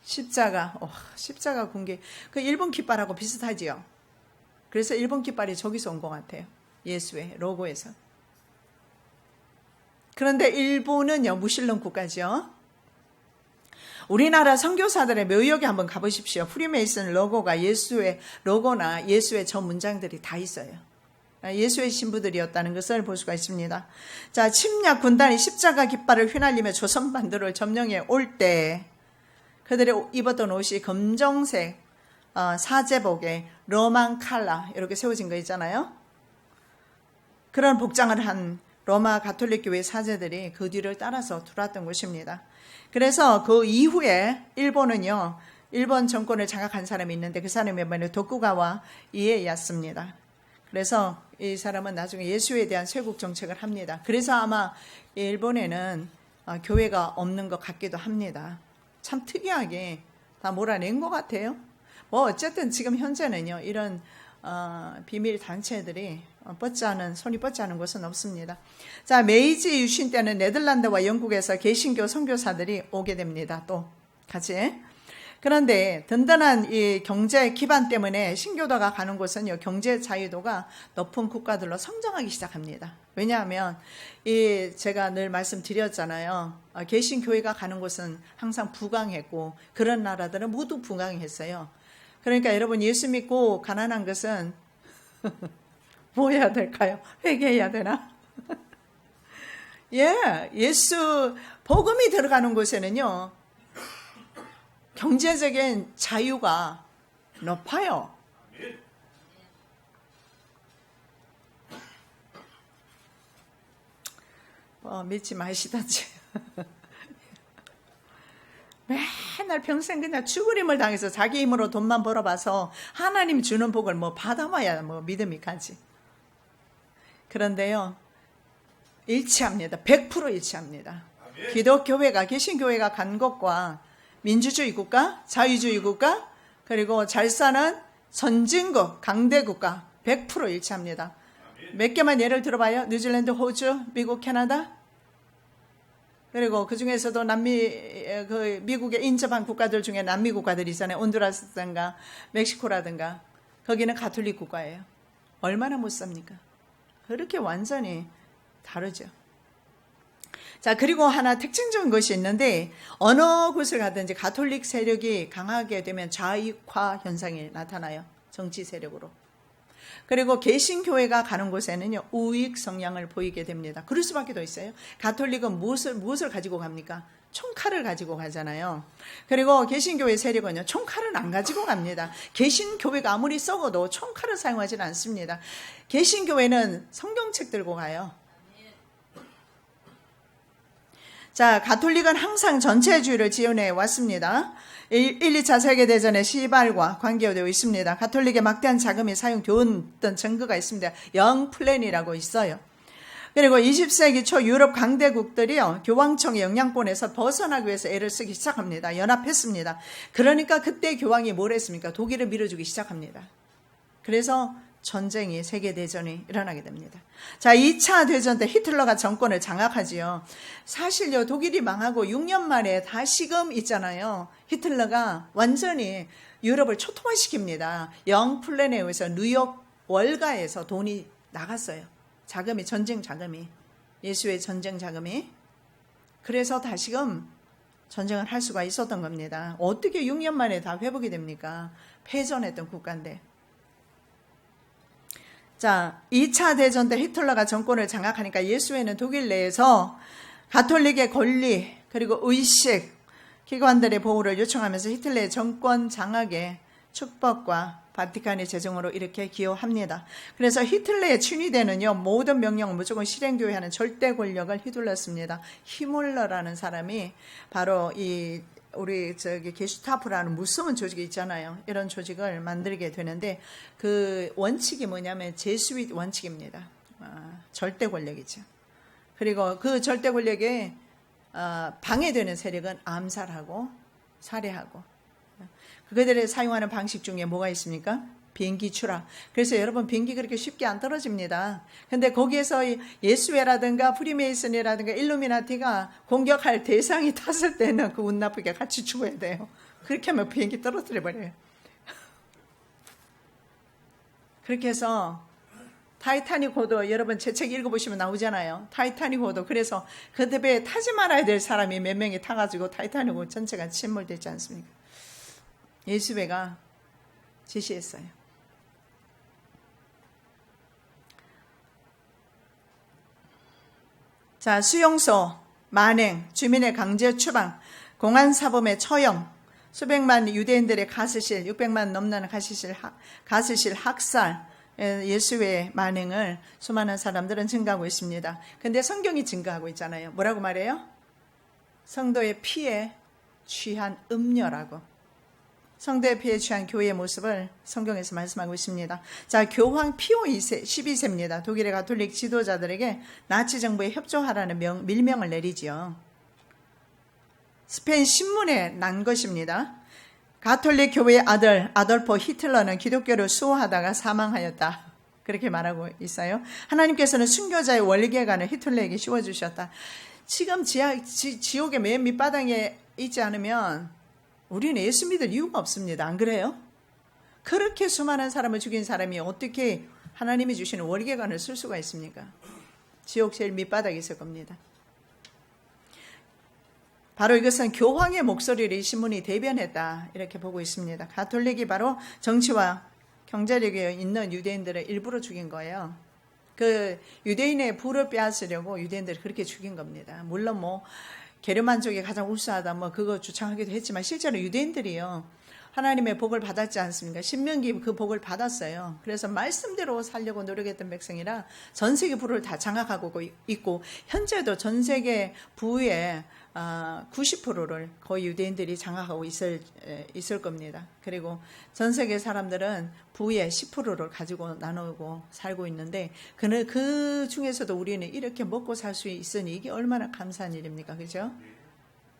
십자가, 십자가 군기. 그 일본 깃발하고 비슷하지요. 그래서 일본 깃발이 저기서 온 것 같아요. 예수의 로고에서. 그런데 일본은요, 무신론 국가죠. 우리나라 선교사들의 묘역에 한번 가보십시오. 프리메이슨 로고가 예수의 로고나 예수의 저 문장들이 다 있어요. 예수의 신부들이었다는 것을 볼 수가 있습니다. 자, 침략 군단이 십자가 깃발을 휘날리며 조선반도를 점령해 올 때 그들이 입었던 옷이 검정색 사제복에 로만 칼라 이렇게 세워진 거 있잖아요. 그런 복장을 한 로마 가톨릭 교회 사제들이 그 뒤를 따라서 들어왔던 것입니다. 그래서 그 이후에 일본은요, 일본 정권을 장악한 사람이 있는데 그 사람이 뭐냐면 도쿠가와 이에야스입니다. 그래서 이 사람은 나중에 예수에 대한 쇄국 정책을 합니다. 그래서 아마 일본에는 교회가 없는 것 같기도 합니다. 참 특이하게 다 몰아낸 것 같아요. 뭐 어쨌든 지금 현재는요, 이런 비밀 단체들이 손이 뻗지 않은 곳은 없습니다. 자, 메이지 유신 때는 네덜란드와 영국에서 개신교 선교사들이 오게 됩니다. 또 같이. 그런데 든든한 이 경제 기반 때문에 신교도가 가는 곳은요, 경제 자유도가 높은 국가들로 성장하기 시작합니다. 왜냐하면 제가 늘 말씀드렸잖아요. 개신교회가 가는 곳은 항상 부강했고 그런 나라들은 모두 부강했어요. 그러니까 여러분, 예수 믿고 가난한 것은 뭐 해야 될까요? 회개해야 되나? 예수 복음이 들어가는 곳에는요, 경제적인 자유가 높아요. 믿지 마시다지. 맨날 평생 그냥 죽으림을 당해서 자기 힘으로 돈만 벌어봐서 하나님 주는 복을 뭐 받아봐야 뭐 믿음이 가지. 그런데요, 일치합니다. 100% 일치합니다. 기독교회가, 개신교회가 간 것과 민주주의 국가, 자유주의 국가, 그리고 잘 사는 선진국, 강대국가 100% 일치합니다. 몇 개만 예를 들어봐요. 뉴질랜드, 호주, 미국, 캐나다. 그리고 그 중에서도 미국에 인접한 국가들 중에 남미 국가들이 있잖아요. 온두라스든가 멕시코라든가. 거기는 가톨릭 국가예요. 얼마나 못 삽니까? 그렇게 완전히 다르죠. 자, 그리고 하나 특징적인 것이 있는데, 어느 곳을 가든지 가톨릭 세력이 강하게 되면 좌익화 현상이 나타나요. 정치 세력으로. 그리고 개신교회가 가는 곳에는요, 우익 성향을 보이게 됩니다. 그럴 수밖에 더 있어요. 가톨릭은 무엇을 가지고 갑니까? 총칼을 가지고 가잖아요. 그리고 개신교회 세력은요, 총칼은 안 가지고 갑니다. 개신교회가 아무리 썩어도 총칼을 사용하지는 않습니다. 개신교회는 성경책 들고 가요. 자, 가톨릭은 항상 전체주의를 지원해 왔습니다. 1, 2차 세계대전의 시발과 관계되어 있습니다. 가톨릭의 막대한 자금이 사용되었던 증거가 있습니다. 영플랜이라고 있어요. 그리고 20세기 초 유럽 강대국들이요, 교황청의 영향권에서 벗어나기 위해서 애를 쓰기 시작합니다. 연합했습니다. 그러니까 그때 교황이 뭘 했습니까? 독일을 밀어주기 시작합니다. 그래서 전쟁이, 세계대전이 일어나게 됩니다. 자, 2차 대전 때 히틀러가 정권을 장악하지요. 사실요, 독일이 망하고 6년 만에 다시금 있잖아요. 히틀러가 완전히 유럽을 초토화시킵니다. 영플랜에 의해서 뉴욕 월가에서 돈이 나갔어요. 자금이, 전쟁 자금이, 예수의 전쟁 자금이. 그래서 다시금 전쟁을 할 수가 있었던 겁니다. 어떻게 6년 만에 다 회복이 됩니까? 패전했던 국가인데. 자, 2차 대전 때 히틀러가 정권을 장악하니까 예수회는 독일 내에서 가톨릭의 권리, 그리고 의식, 기관들의 보호를 요청하면서 히틀러의 정권 장악에 축복과 바티칸의 재정으로 이렇게 기여합니다. 그래서 히틀러의 친위대는요, 모든 명령을 무조건 실행되어야 하는 절대 권력을 휘둘렀습니다. 히물러라는 사람이 바로 우리 게슈타프라는 무서운 조직이 있잖아요. 이런 조직을 만들게 되는데 그 원칙이 뭐냐면 제수잇 원칙입니다. 절대 권력이죠. 그리고 그 절대 권력에 방해되는 세력은 암살하고 살해하고. 그들이 사용하는 방식 중에 뭐가 있습니까? 비행기 추락. 그래서 여러분 비행기 그렇게 쉽게 안 떨어집니다. 근데 거기에서 예수회라든가 프리메이슨이라든가 일루미나티가 공격할 대상이 탔을 때는 그 운 나쁘게 같이 죽어야 돼요. 그렇게 하면 비행기 떨어뜨려 버려요. 그렇게 해서 타이타닉 호도 여러분 제 책 읽어보시면 나오잖아요. 타이타닉 호도. 그래서 그 배에 타지 말아야 될 사람이 몇 명이 타가지고 타이타닉 호 전체가 침몰되지 않습니까? 예수회가 지시했어요. 자, 수용소, 만행, 주민의 강제 추방, 공안사범의 처형, 수백만 유대인들의 가스실, 600만 넘는 가스실 학살, 예수의 만행을 수많은 사람들은 증가하고 있습니다. 근데 성경이 증가하고 있잖아요. 뭐라고 말해요? 성도의 피에 취한 음료라고. 성도의 피에 취한 교회의 모습을 성경에서 말씀하고 있습니다. 자, 교황 피오 12세입니다. 독일의 가톨릭 지도자들에게 나치 정부에 협조하라는 밀명을 내리지요. 스페인 신문에 난 것입니다. 가톨릭 교회의 아들 아돌포 히틀러는 기독교를 수호하다가 사망하였다. 그렇게 말하고 있어요. 하나님께서는 순교자의 월계관을 히틀러에게 씌워주셨다. 지금 지옥의 맨 밑바닥에 있지 않으면 우리는 예수 믿을 이유가 없습니다. 안 그래요? 그렇게 수많은 사람을 죽인 사람이 어떻게 하나님이 주시는 월계관을 쓸 수가 있습니까? 지옥 제일 밑바닥에 있을 겁니다. 바로 이것은 교황의 목소리를 이 신문이 대변했다, 이렇게 보고 있습니다. 가톨릭이 바로 정치와 경제력에 있는 유대인들을 일부러 죽인 거예요. 그 유대인의 부를 빼앗으려고 유대인들을 그렇게 죽인 겁니다. 물론 게르만족이 가장 우수하다 그거 주창하기도 했지만 실제로 유대인들이요, 하나님의 복을 받았지 않습니까? 신명기 그 복을 받았어요. 그래서 말씀대로 살려고 노력했던 백성이라 전 세계 부를 다 장악하고 있고, 현재도 전 세계 부의 90%를 거의 유대인들이 장악하고 있을 겁니다. 그리고 전 세계 사람들은 부의 10%를 가지고 나누고 살고 있는데, 그 중에서도 우리는 이렇게 먹고 살 수 있으니 이게 얼마나 감사한 일입니까? 그죠?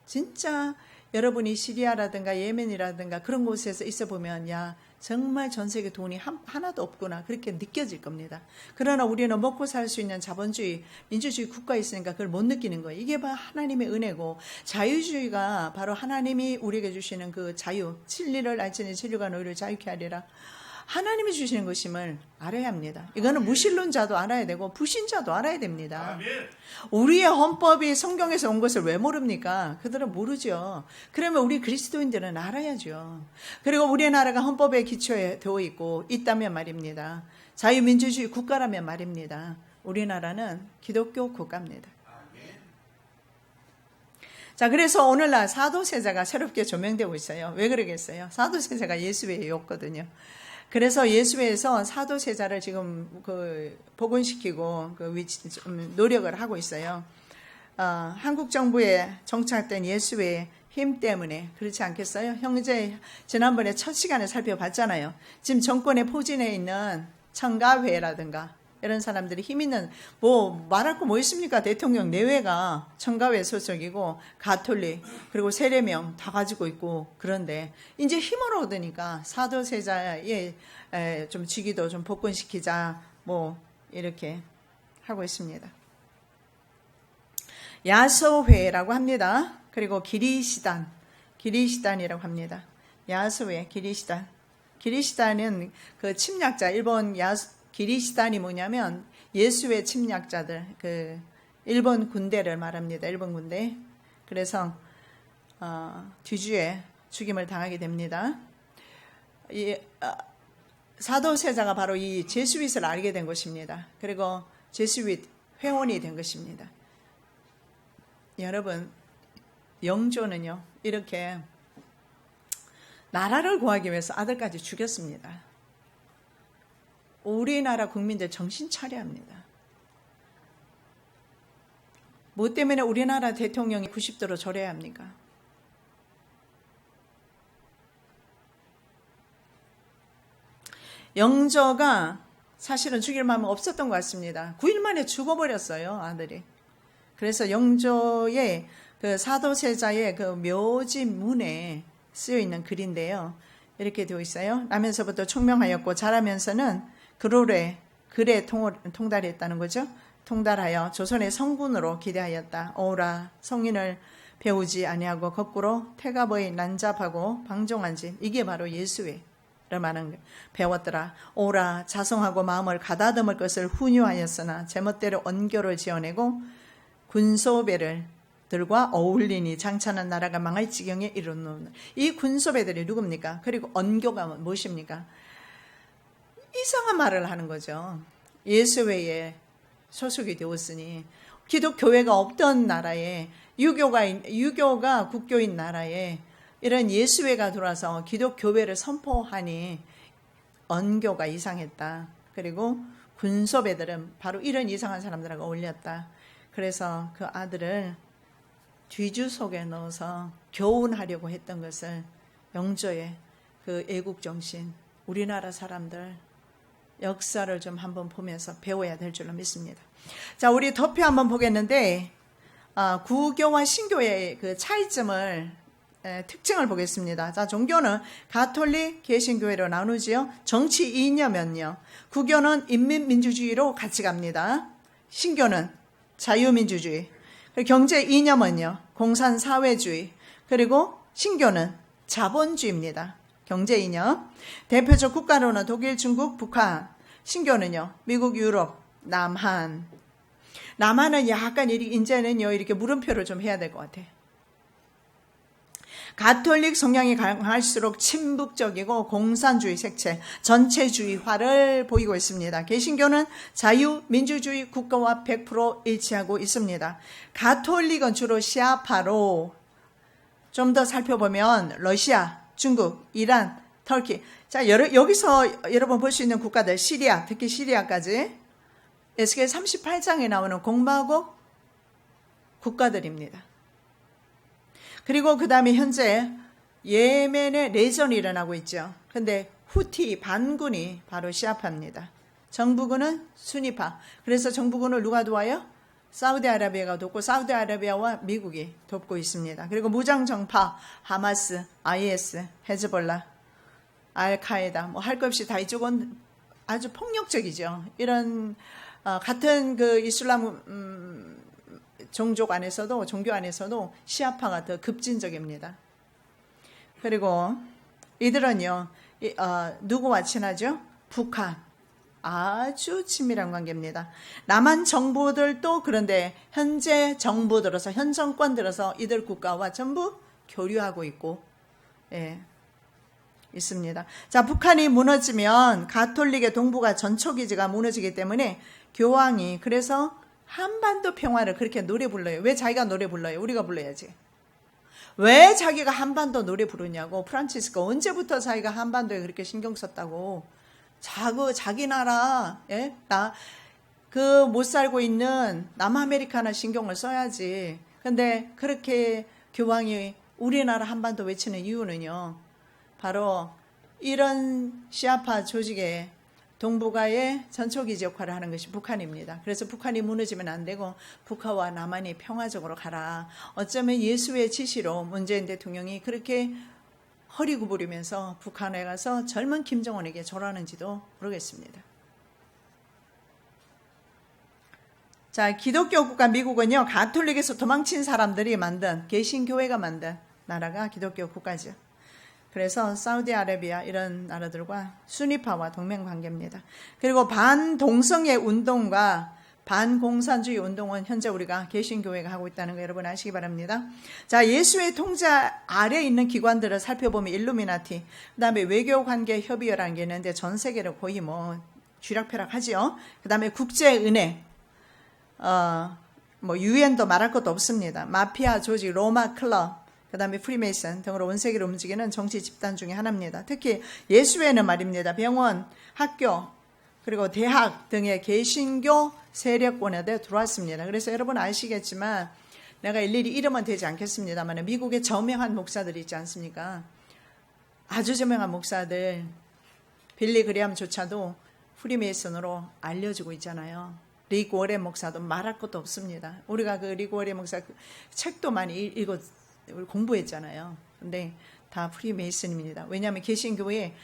진짜 여러분이 시리아라든가 예멘이라든가 그런 곳에서 있어 보면, 야, 정말 전 세계 돈이 하나도 없구나, 그렇게 느껴질 겁니다. 그러나 우리는 먹고 살 수 있는 자본주의, 민주주의 국가에 있으니까 그걸 못 느끼는 거예요. 이게 바로 하나님의 은혜고, 자유주의가 바로 하나님이 우리에게 주시는 그 자유, 진리를 알지니 진리가 너희를 자유케 하리라, 하나님이 주시는 것임을 알아야 합니다. 이거는 무신론자도 알아야 되고 불신자도 알아야 됩니다. 우리의 헌법이 성경에서 온 것을 왜 모릅니까? 그들은 모르죠. 그러면 우리 그리스도인들은 알아야죠. 그리고 우리나라가 헌법에 기초에 되어 있다면 말입니다. 자유민주주의 국가라면 말입니다. 우리나라는 기독교 국가입니다. 자, 그래서 오늘날 사도세자가 새롭게 조명되고 있어요. 왜 그러겠어요? 사도세자가 예수회였거든요. 그래서 예수회에서 사도세자를 지금 복원시키고 노력을 하고 있어요. 한국 정부에 정착된 예수회의 힘 때문에 그렇지 않겠어요? 형제, 지난번에 첫 시간에 살펴봤잖아요. 지금 정권의 포진에 있는 청가회라든가 이런 사람들이 힘 있는, 말할 거 뭐 있습니까? 대통령 내외가 청가회 소속이고 가톨릭 그리고 세례명 다 가지고 있고, 그런데 이제 힘을 얻으니까 사도세자의 좀 직위도 좀 복권시키자 이렇게 하고 있습니다. 야소회라고 합니다. 그리고 기리시단이라고 합니다. 야소회, 기리시단은 그 침략자, 기리시단이 뭐냐면 예수의 침략자들, 일본 군대를 말합니다. 일본 군대. 그래서 뒤주에 죽임을 당하게 됩니다. 사도세자가 바로 이 제수잇을 알게 된 것입니다. 그리고 제수잇 회원이 된 것입니다. 여러분, 영조는요, 이렇게 나라를 구하기 위해서 아들까지 죽였습니다. 우리나라 국민들 정신 차려야 합니다. 뭐 때문에 우리나라 대통령이 90도로 절해야 합니까? 영조가 사실은 죽일 마음은 없었던 것 같습니다. 9일 만에 죽어버렸어요, 아들이. 그래서 영조의 그 사도세자의 그 묘지문에 쓰여 있는 글인데요. 이렇게 되어 있어요. 나면서부터 총명하였고 자라면서는 글에 통달했다는 거죠. 통달하여 조선의 성군으로 기대하였다. 오라 성인을 배우지 아니하고 거꾸로 태갑의 난잡하고 방종한 짓, 이게 바로 예수의 말하는 거 배웠더라. 오라 자성하고 마음을 가다듬을 것을 훈유하였으나 제멋대로 언교를 지어내고 군소배들과 어울리니 장차는 나라가 망할 지경에 이르노. 이 군소배들이 누굽니까? 그리고 언교가 무엇입니까? 이상한 말을 하는 거죠. 예수 외에 소속이 되었으니 기독교회가 없던 나라에 유교가 국교인 나라에 이런 예수회가 들어와서 기독교회를 선포하니 언교가 이상했다. 그리고 군소배들은 바로 이런 이상한 사람들하고 어울렸다. 그래서 그 아들을 뒤주 속에 넣어서 교훈하려고 했던 것을 영조의 그 애국정신, 우리나라 사람들 역사를 좀 한번 보면서 배워야 될 줄로 믿습니다. 자, 우리 도표 한번 보겠는데 구교와 신교의 그 차이점을 특징을 보겠습니다. 자, 종교는 가톨릭, 개신교회로 나누지요. 정치 이념은요. 구교는 인민민주주의로 같이 갑니다. 신교는 자유민주주의. 그리고 경제 이념은요. 공산사회주의. 그리고 신교는 자본주의입니다. 경제 이념. 대표적 국가로는 독일, 중국, 북한. 신교는요. 미국, 유럽, 남한. 남한은 약간 이제는요. 이렇게 물음표를 좀 해야 될 것 같아. 가톨릭 성향이 강할수록 친북적이고 공산주의 색채, 전체주의화를 보이고 있습니다. 개신교는 자유민주주의 국가와 100% 일치하고 있습니다. 가톨릭은 주로 시아파로 좀 더 살펴보면 러시아, 중국, 이란, 터키. 자, 여기서 여러분 볼 수 있는 국가들, 시리아, 특히 시리아까지 에스겔 38장에 나오는 공화국 국가들입니다. 그리고 그 다음에 현재 예멘에 내전이 일어나고 있죠. 근데 후티 반군이 바로 시아파입니다. 정부군은 수니파. 그래서 정부군을 누가 도와요? 사우디아라비아가 돕고 사우디아라비아와 미국이 돕고 있습니다. 그리고 무장정파, 하마스, IS, 헤즈볼라, 알카에다 뭐 할 것 없이 다 이쪽은 아주 폭력적이죠. 이런 같은 그 이슬람 종교 안에서도 시아파가 더 급진적입니다. 그리고 이들은요, 누구와 친하죠? 북한. 아주 친밀한 관계입니다. 남한 정부들도 그런데 현재 정부 들어서, 현 정권 들어서 이들 국가와 전부 교류하고 있고, 있습니다. 자, 북한이 무너지면 가톨릭의 동북아 전초기지가 무너지기 때문에 교황이 그래서 한반도 평화를 그렇게 노래 불러요. 왜 자기가 노래 불러요? 우리가 불러야지. 왜 자기가 한반도 노래 부르냐고. 프란치스코 언제부터 자기가 한반도에 그렇게 신경 썼다고. 자기 나라, 못 살고 있는 남아메리카나 신경을 써야지. 근데 그렇게 교황이 우리나라 한반도 외치는 이유는요. 바로 이런 시아파 조직의 동북아의 전초기지 역할을 하는 것이 북한입니다. 그래서 북한이 무너지면 안 되고 북한과 남한이 평화적으로 가라. 어쩌면 예수의 지시로 문재인 대통령이 그렇게 허리 구부리면서 북한에 가서 젊은 김정은에게 절하는지도 모르겠습니다. 자, 기독교 국가 미국은요. 가톨릭에서 도망친 사람들이 만든 개신교회가 만든 나라가 기독교 국가죠. 그래서 사우디아라비아 이런 나라들과 수니파와 동맹관계입니다. 그리고 반동성애 운동과 반공산주의 운동은 현재 우리가 개신교회가 하고 있다는 거 여러분 아시기 바랍니다. 자, 예수의 통제 아래 있는 기관들을 살펴보면 일루미나티, 그 다음에 외교관계협의회라는 게 있는데 전 세계로 거의 쥐락펴락하지요. 그 다음에 국제은행, 뭐 유엔도 말할 것도 없습니다. 마피아 조직, 로마 클럽, 그다음에 프리메이슨 등으로 온 세계를 움직이는 정치 집단 중에 하나입니다. 특히 예수회는 말입니다. 병원, 학교, 그리고 대학 등의 개신교 세력권에 들어왔습니다. 그래서 여러분 아시겠지만 내가 일일이 이름은 되지 않겠습니다만 미국의 저명한 목사들이 있지 않습니까? 아주 저명한 목사들, 빌리 그레함조차도 프리메이슨으로 알려지고 있잖아요. 릭 워렌 목사도 말할 것도 없습니다. 우리가 그 릭 워렌 목사 책도 많이 공부했잖아요. 근데 다 프리메이슨입니다. 왜냐하면 개신교회,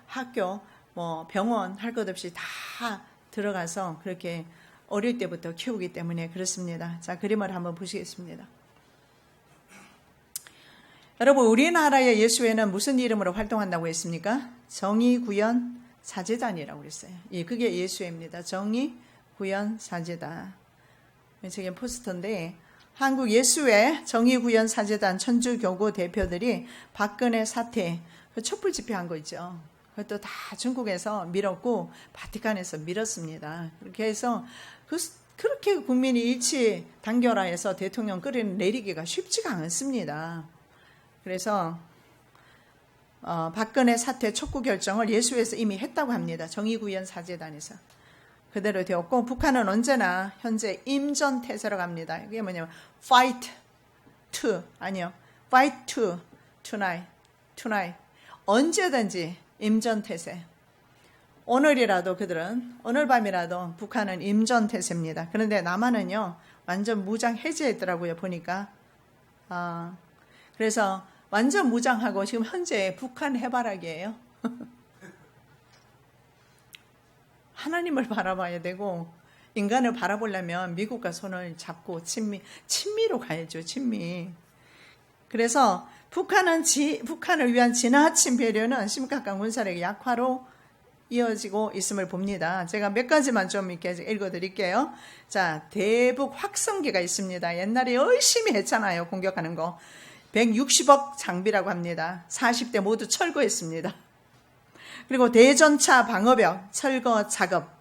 학교, 뭐 병원 할 것 없이 다 들어가서 그렇게 어릴 때부터 키우기 때문에 그렇습니다. 자, 그림을 한번 보시겠습니다. 여러분, 우리나라의 예수회는 무슨 이름으로 활동한다고 했습니까? 정의구현 사제단이라고 그랬어요. 예, 그게 예수회입니다. 정의구현 사제단. 저게 포스터인데 한국 예수회 정의구현 사제단 천주교구 대표들이 박근혜 사태 촛불 집회한 거 있죠. 그것도 다 중국에서 밀었고 바티칸에서 밀었습니다. 그렇게 해서 그렇게 국민이 일치 단결하여서 대통령 내리기가 쉽지가 않습니다. 그래서 박근혜 사태 촉구 결정을 예수회에서 이미 했다고 합니다. 정의구현 사제단에서. 그대로 되었고 북한은 언제나 현재 임전태세로 갑니다. 이게 뭐냐면 fight to tonight 언제든지 임전태세. 오늘이라도 그들은 오늘 밤이라도 북한은 임전태세입니다. 그런데 남한은요 완전 무장 해제했더라고요. 보니까 그래서 완전 무장하고 지금 현재 북한 해바라기예요. 하나님을 바라봐야 되고 인간을 바라보려면 미국과 손을 잡고 친미로 가야죠. 친미. 그래서 북한을 위한 지나친 배려는 심각한 군사력의 약화로 이어지고 있음을 봅니다. 제가 몇 가지만 좀 이렇게 읽어드릴게요. 자, 대북 확성기가 있습니다. 옛날에 열심히 했잖아요. 공격하는 거. 160억 장비라고 합니다. 40대 모두 철거했습니다. 그리고 대전차 방어벽 철거 작업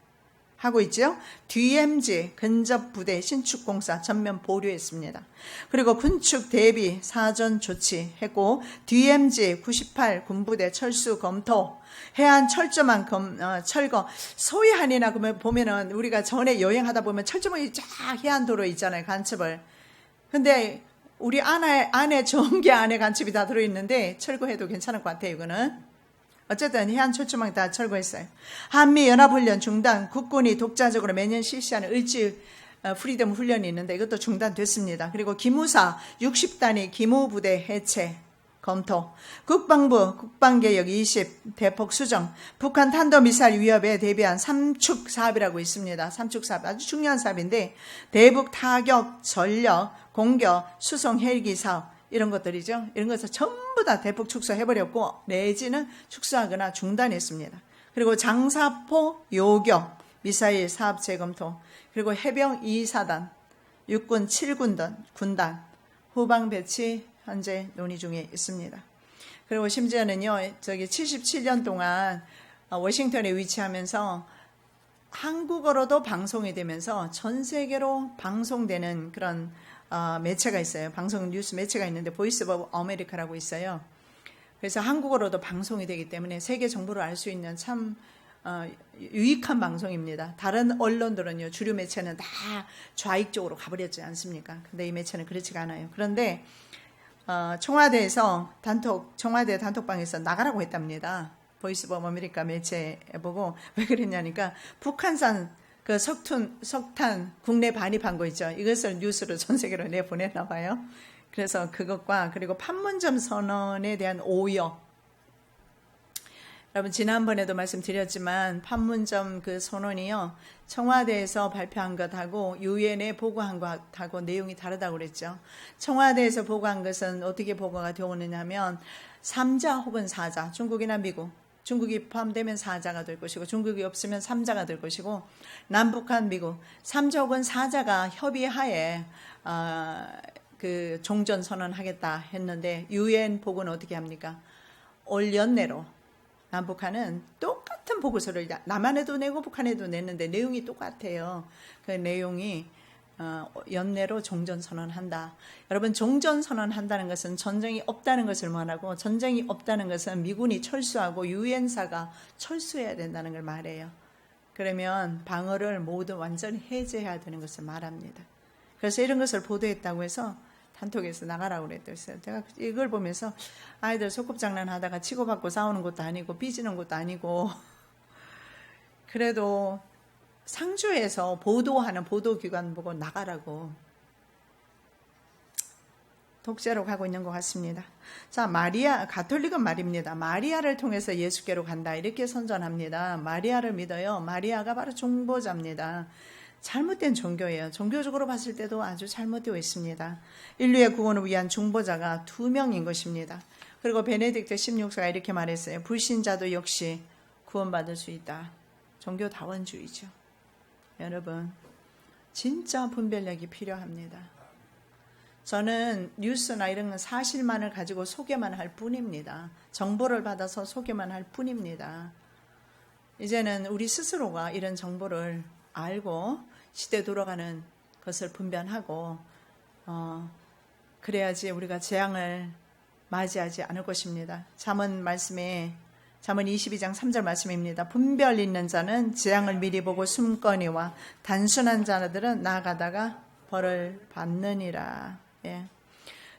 하고 있죠. DMZ 근접부대 신축공사 전면 보류했습니다. 그리고 군축 대비 사전 조치했고 DMZ 98 군부대 철수 검토 해안 철조망 철거. 서해안이나 보면은 우리가 전에 여행하다 보면 철조망이 쫙 해안도로에 있잖아요. 간첩을. 근데 우리 안에 전개 안에 간첩이 다 들어있는데 철거해도 괜찮을 것 같아요. 이거는. 어쨌든 해안 철조망 다 철거했어요. 한미 연합훈련 중단. 국군이 독자적으로 매년 실시하는 을지 프리덤 훈련이 있는데 이것도 중단됐습니다. 그리고 기무사 60단위 기무부대 해체 검토. 국방부 국방개혁 20 대폭 수정. 북한 탄도미사일 위협에 대비한 삼축 사업이라고 있습니다. 삼축 사업 아주 중요한 사업인데 대북 타격 전력 공격 수송 헬기 사업 이런 것들이죠. 이런 것을 전부 다 대폭 축소해버렸고 내지는 축소하거나 중단했습니다. 그리고 장사포 요격 미사일 사업 재검토. 그리고 해병 2사단 육군 7군단 후방 배치 현재 논의 중에 있습니다. 그리고 심지어는요, 77년 동안 워싱턴에 위치하면서 한국어로도 방송이 되면서 전 세계로 방송되는 그런 매체가 있어요. 방송 뉴스 매체가 있는데 보이스 오브 아메리카라고 있어요. 그래서 한국어로도 방송이 되기 때문에 세계 정보를 알 수 있는 참 유익한 방송입니다. 다른 언론들은요, 주류 매체는 다 좌익 쪽으로 가버렸지 않습니까? 근데 이 매체는 그렇지가 않아요. 그런데 청와대에서 청와대 단톡방에서 나가라고 했답니다. 보이스 오브 아메리카 매체 보고 왜 그랬냐니까 북한산 그 석탄 국내 반입한 거 있죠. 이것을 뉴스로 전 세계로 내보냈나 봐요. 그래서 그것과 그리고 판문점 선언에 대한 오역. 여러분 지난번에도 말씀드렸지만 판문점 그 선언이요. 청와대에서 발표한 것하고 유엔에 보고한 것하고 내용이 다르다고 그랬죠. 청와대에서 보고한 것은 어떻게 보고가 되었느냐면 3자 혹은 4자, 중국이나 미국. 중국이 포함되면 4자가 될 것이고 중국이 없으면 3자가 될 것이고 남북한 미국 3자 혹은 4자가 협의하에 그 종전선언하겠다 했는데 유엔 보고는 어떻게 합니까? 올 연내로 남북한은 똑같은 보고서를 남한에도 내고 북한에도 냈는데 내용이 똑같아요. 그 내용이 연내로 종전선언한다. 여러분, 종전선언한다는 것은 전쟁이 없다는 것을 말하고, 전쟁이 없다는 것은 미군이 철수하고 유엔사가 철수해야 된다는 걸 말해요. 그러면 방어를 모두 완전히 해제해야 되는 것을 말합니다. 그래서 이런 것을 보도했다고 해서 단톡에서 나가라고 그랬어요. 제가 이걸 보면서 아이들 소꿉장난 하다가 치고받고 싸우는 것도 아니고 삐지는 것도 아니고 그래도 상주에서 보도하는 보도기관 보고 나가라고 독재로 가고 있는 것 같습니다. 자, 마리아, 가톨릭은 말입니다. 마리아를 통해서 예수께로 간다 이렇게 선전합니다. 마리아를 믿어요. 마리아가 바로 중보자입니다. 잘못된 종교예요. 종교적으로 봤을 때도 아주 잘못되어 있습니다. 인류의 구원을 위한 중보자가 2명인 것입니다. 그리고 베네딕트 16세가 이렇게 말했어요. 불신자도 역시 구원받을 수 있다. 종교다원주의죠. 여러분, 진짜 분별력이 필요합니다. 저는 뉴스나 이런 건 사실만을 가지고 소개만 할 뿐입니다. 정보를 받아서 소개만 할 뿐입니다. 이제는 우리 스스로가 이런 정보를 알고 시대 돌아가는 것을 분별하고 그래야지 우리가 재앙을 맞이하지 않을 것입니다. 잠언 22장 3절 말씀입니다. 분별 있는 자는 재앙을 미리 보고 숨거니와 단순한 자들은 나아가다가 벌을 받느니라. 예.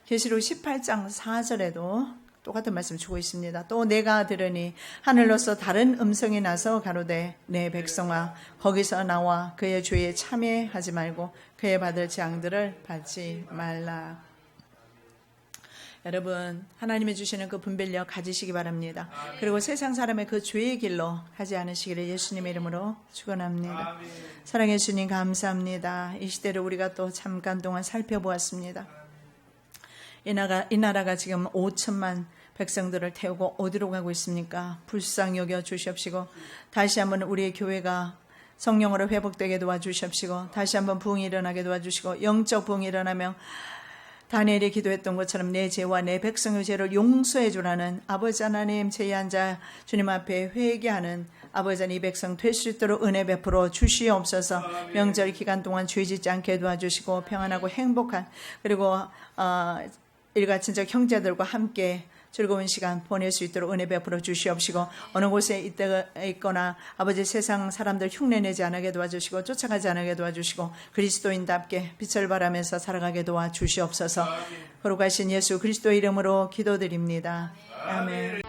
계시록 18장 4절에도 똑같은 말씀 주고 있습니다. 또 내가 들으니 하늘로서 다른 음성이 나서 가로되 내 백성아 거기서 나와 그의 죄에 참여하지 말고 그의 받을 재앙들을 받지 말라. 여러분, 하나님이 주시는 그 분별력 가지시기 바랍니다. 그리고 세상 사람의 그 죄의 길로 가지 않으시기를 예수님의 이름으로 축원합니다. 사랑해 주님 감사합니다. 이 시대를 우리가 또 잠깐 동안 살펴보았습니다. 이 나라가 지금 5천만 백성들을 태우고 어디로 가고 있습니까? 불쌍히 여겨 주시옵시고 다시 한번 우리의 교회가 성령으로 회복되게 도와주시옵시고 다시 한번 부흥이 일어나게 도와주시고 영적 부흥이 일어나며 다니엘이 기도했던 것처럼 내 죄와 내 백성의 죄를 용서해 주라는 아버지 하나님, 죄한 자 주님 앞에 회개하는 아버지 하나님, 이 백성 될 수 있도록 은혜 베풀어 주시옵소서. 명절 기간 동안 죄짓지 않게 도와주시고 평안하고 행복한 그리고 일가 친척 형제들과 함께 즐거운 시간 보낼 수 있도록 은혜 베풀어 주시옵시고 어느 곳에 있거나 아버지 세상 사람들 흉내내지 않게 도와주시고 쫓아가지 않게 도와주시고 그리스도인답게 빛을 발하면서 살아가게 도와주시옵소서. 거룩하신 예수 그리스도 이름으로 기도드립니다. 아멘.